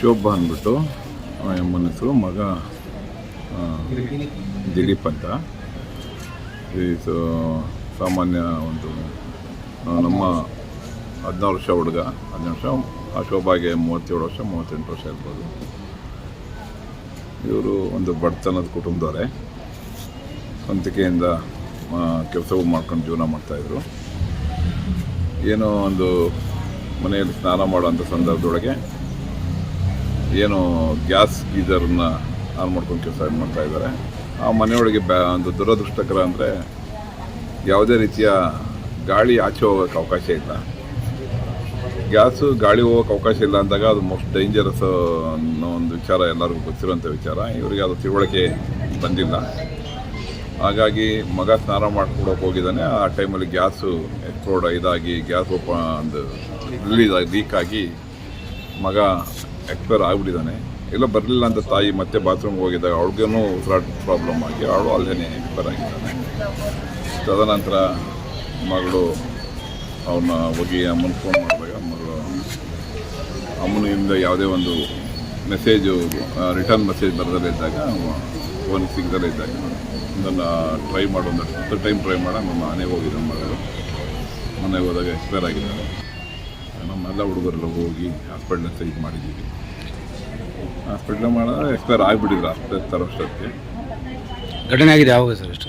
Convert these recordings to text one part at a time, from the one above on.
ಶೋಭಾ ಅಂದ್ಬಿಟ್ಟು ಎಮ್ಮನ ಹೆಸರು. ಮಗ ದಿಲೀಪ್ ಅಂತ. ಇದು ಸಾಮಾನ್ಯ ಒಂದು ನಮ್ಮ 16 ವರ್ಷ ಹುಡುಗ, 17 ವರ್ಷ. ಆ ಶೋಭಾಗೆ 37 ವರ್ಷ 38 ವರ್ಷ ಇರ್ಬೋದು. ಇವರು ಒಂದು ಬಡತನದ ಕುಟುಂಬದವರೇ. ಸ್ವಂತಿಕೆಯಿಂದ ಕೆಲಸವೂ ಮಾಡ್ಕೊಂಡು ಜೀವನ ಮಾಡ್ತಾಯಿದ್ರು. ಏನೋ ಒಂದು ಮನೆಯಲ್ಲಿ ಸ್ನಾನ ಮಾಡೋಂಥ ಸಂದರ್ಭದೊಳಗೆ ಏನೋ ಗ್ಯಾಸ್ ಗೀಜರ್ನ ಆನ್ ಮಾಡ್ಕೊಂಡು ಕೆಲಸ ಮಾಡ್ತಾಯಿದ್ದಾರೆ. ಆ ಮನೆಯೊಳಗೆ ಒಂದು ದುರದೃಷ್ಟಕರ ಅಂದರೆ ಯಾವುದೇ ರೀತಿಯ ಗಾಳಿ ಆಚೆ ಹೋಗೋಕ್ಕೆ ಅವಕಾಶ ಇಲ್ಲ. ಗ್ಯಾಸು ಗಾಳಿ ಹೋಗೋಕ್ಕೆ ಅವಕಾಶ ಇಲ್ಲ ಅಂದಾಗ ಅದು ಮೋಸ್ಟ್ ಡೇಂಜರಸ್ ಅನ್ನೋ ಒಂದು ವಿಚಾರ ಎಲ್ಲರಿಗೂ ಗೊತ್ತಿರೋಂಥ ವಿಚಾರ. ಇವರಿಗೆ ಅದು ತಿಳುವಳಿಕೆ ಬಂದಿಲ್ಲ. ಹಾಗಾಗಿ ಮಗ ಸ್ನಾನ ಮಾಡ್ಕೊಡೋಕೆ ಹೋಗಿದ್ದಾನೆ. ಆ ಟೈಮಲ್ಲಿ ಗ್ಯಾಸು ಎಕ್ಸ್ಪ್ಲೋಡ್ ಇದಾಗಿ ಗ್ಯಾಸ್ ಒಂದು ಲೀಕ್ ಆಗಿ ಮಗ ಎಕ್ಸ್ಪೈರ್ ಆಗಿಬಿಟ್ಟಿದ್ದಾನೆ. ಎಲ್ಲ ಬರಲಿಲ್ಲ ಅಂತ ತಾಯಿ ಮತ್ತೆ ಬಾತ್ರೂಮ್ಗೆ ಹೋಗಿದ್ದಾಗ ಅವ್ಳಿಗೇನೂ ಉಸಿರಾಟ ಪ್ರಾಬ್ಲಮ್ ಆಗಿ ಅವಳು ಅಲ್ಲೇ ಎಕ್ಸ್ಪೈರ್ ಆಗಿದ್ದಾನೆ. ತದನಂತರ ಮಗಳು ಅವನ್ನ ಹೋಗಿ ಅಮ್ಮನ ಫೋನ್ ಮಾಡಿದಾಗ ಮಗಳು ಅಮ್ಮನಿಂದ ಯಾವುದೇ ಒಂದು ಮೆಸೇಜು ರಿಟರ್ನ್ ಮೆಸೇಜ್ ಬರದಲ್ಲೇ ಇದ್ದಾಗ ಫೋನ್ ಸಿಗದಲ್ಲೇ ಇದ್ದಾಗ ಅದನ್ನು ಟ್ರೈ ಮಾಡೋದು ಟೈಮ್ ಟ್ರೈ ಮಾಡಿ ಮನೆಗೆ ಹೋಗಿದ್ದ ಮಗಳು. ಮನೆಗೆ ಹೋದಾಗ ಎಕ್ಸ್ಪೈರ್ ಆಗಿದ್ದಾರೆ. ನಮ್ಮೆಲ್ಲ ಹುಡುಗರೆಲ್ಲ ಹೋಗಿ ಹಾಸ್ಪಿಟ್ಲಿಗೆ ಇದು ಮಾಡಿದ್ದೀವಿ. ಹಾಸ್ಪಿಟ್ಲ್ ಮಾಡಿದ್ರೆ ಎಕ್ಸ್ಪೈರ್ ಆಗಿಬಿಟ್ಟಿದ್ರು ಅಷ್ಟೇ ವರ್ಷಕ್ಕೆ. ಘಟನೆ ಆಗಿದೆ ಯಾವಾಗ ಸರ್? ಎಷ್ಟು?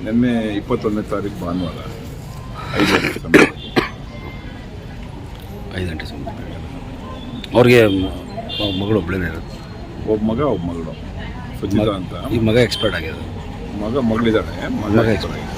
ನಿನ್ನೆ 21ನೇ ತಾರೀಕು ಭಾನುವಾರ 5 ಗಂಟೆ ಸಮಯ. 5 ಗಂಟೆ ಸಮಯ. ಅವ್ರಿಗೆ ಮಗಳು ಒಬ್ಬಳೇ ಇರೋದು? ಒಬ್ಬ ಮಗ ಒಬ್ಬ ಮಗಳು ಸುಜಿತಾ ಅಂತ. ಈ ಮಗ ಎಕ್ಸ್ಪೈರ್ಡ್ ಆಗಿದೆ? ಮಗಳಿದ್ದಾಳೆ. ಮಗ ಎಕ್ಸ್ಪೈರ್ಡ್ ಆಗಿದೆ.